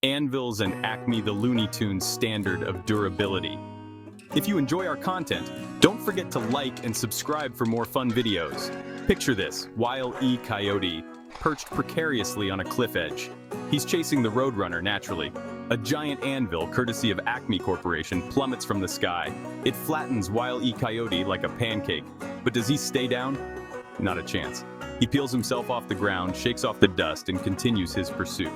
Anvils and Acme the Looney Tunes standard of durability. If you enjoy our content, don't forget to like and subscribe for more fun videos. Picture this, Wile E. Coyote, perched precariously on a cliff edge. He's chasing the Roadrunner naturally. A giant anvil, courtesy of Acme Corporation, plummets from the sky. It flattens Wile E. Coyote like a pancake. But does he stay down? Not a chance. He peels himself off the ground, shakes off the dust, and continues his pursuit.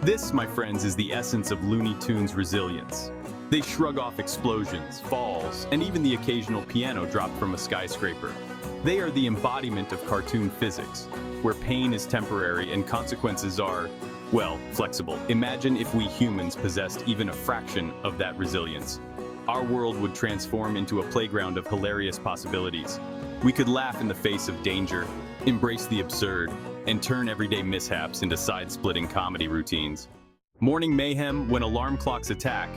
This, my friends, is the essence of Looney Tunes resilience. They shrug off explosions, falls, and even the occasional piano dropped from a skyscraper. They are the embodiment of cartoon physics, where pain is temporary and consequences are, well, flexible. Imagine if we humans possessed even a fraction of that resilience. Our world would transform into a playground of hilarious possibilities. We could laugh in the face of danger, embrace the absurd, and turn everyday mishaps into side-splitting comedy routines. Morning mayhem when alarm clocks attack.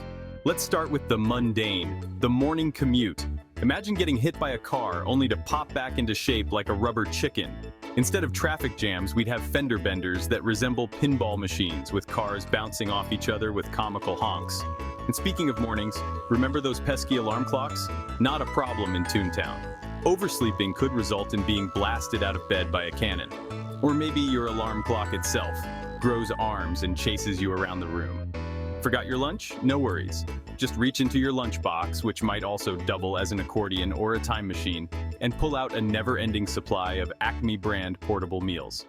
Let's start with the mundane, the morning commute. Imagine getting hit by a car only to pop back into shape like a rubber chicken. Instead of traffic jams, we'd have fender benders that resemble pinball machines with cars bouncing off each other with comical honks. And speaking of mornings, remember those pesky alarm clocks? Not a problem in Toontown. Oversleeping could result in being blasted out of bed by a cannon. Or maybe your alarm clock itself grows arms and chases you around the room. Forgot your lunch? No worries. Just reach into your lunchbox, which might also double as an accordion or a time machine, and pull out a never-ending supply of Acme brand portable meals.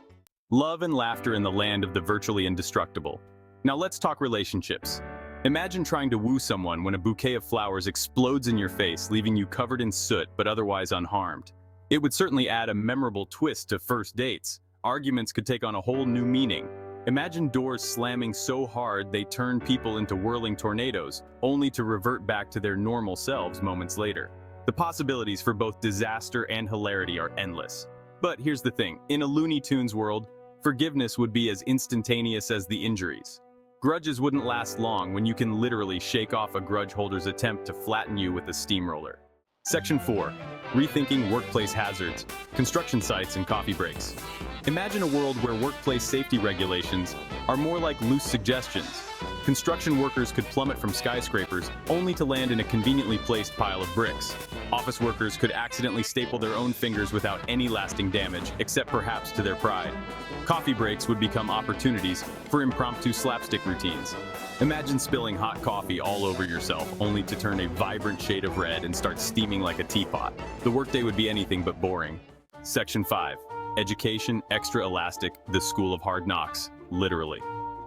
Love and laughter in the land of the virtually indestructible. Now let's talk relationships. Imagine trying to woo someone when a bouquet of flowers explodes in your face, leaving you covered in soot but otherwise unharmed. It would certainly add a memorable twist to first dates. Arguments could take on a whole new meaning. Imagine doors slamming so hard they turn people into whirling tornadoes, only to revert back to their normal selves moments later. The possibilities for both disaster and hilarity are endless. But here's the thing, in a Looney Tunes world, forgiveness would be as instantaneous as the injuries. Grudges wouldn't last long when you can literally shake off a grudge holder's attempt to flatten you with a steamroller. Section 4. Rethinking workplace hazards, construction sites, and coffee breaks. Imagine a world where workplace safety regulations are more like loose suggestions. Construction workers could plummet from skyscrapers only to land in a conveniently placed pile of bricks. Office workers could accidentally staple their own fingers without any lasting damage, except perhaps to their pride. Coffee breaks would become opportunities for impromptu slapstick routines. Imagine spilling hot coffee all over yourself, only to turn a vibrant shade of red and start steaming like a teapot. The workday would be anything but boring. Section 5. Education, extra elastic, the school of hard knocks, literally.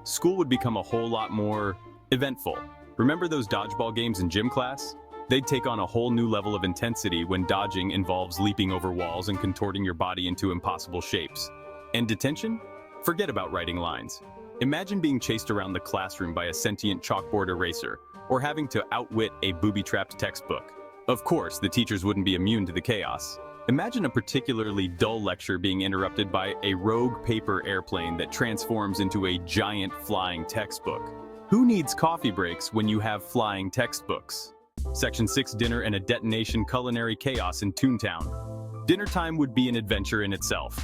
School would become a whole lot more eventful. Remember those dodgeball games in gym class? They'd take on a whole new level of intensity when dodging involves leaping over walls and contorting your body into impossible shapes. And detention? Forget about writing lines. Imagine being chased around the classroom by a sentient chalkboard eraser, or having to outwit a booby-trapped textbook. Of course, the teachers wouldn't be immune to the chaos. Imagine a particularly dull lecture being interrupted by a rogue paper airplane that transforms into a giant flying textbook. Who needs coffee breaks when you have flying textbooks? Section 6. Dinner and a detonation culinary chaos in Toontown. Dinner time would be an adventure in itself.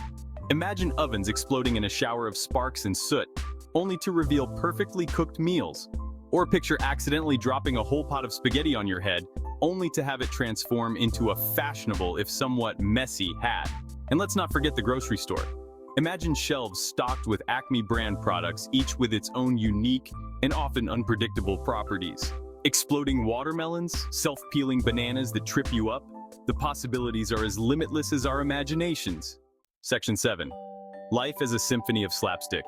Imagine ovens exploding in a shower of sparks and soot, only to reveal perfectly cooked meals. Or picture accidentally dropping a whole pot of spaghetti on your head, only to have it transform into a fashionable, if somewhat messy, hat. And let's not forget the grocery store. Imagine shelves stocked with Acme brand products, each with its own unique and often unpredictable properties. Exploding watermelons, self-peeling bananas that trip you up. The possibilities are as limitless as our imaginations. Section 7. Life as a symphony of slapstick.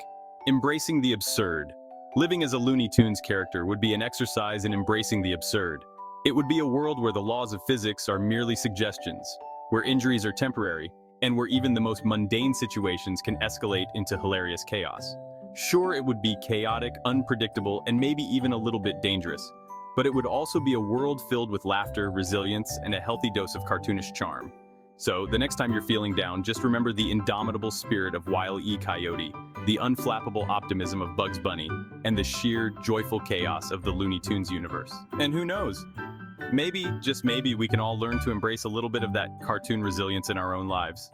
Embracing the absurd. Living as a Looney Tunes character would be an exercise in embracing the absurd. It would be a world where the laws of physics are merely suggestions, where injuries are temporary, and where even the most mundane situations can escalate into hilarious chaos. Sure, it would be chaotic, unpredictable, and maybe even a little bit dangerous, but it would also be a world filled with laughter, resilience, and a healthy dose of cartoonish charm. So, the next time you're feeling down, just remember the indomitable spirit of Wile E. Coyote, the unflappable optimism of Bugs Bunny, and the sheer, joyful chaos of the Looney Tunes universe. And who knows? Maybe, just maybe, we can all learn to embrace a little bit of that cartoon resilience in our own lives.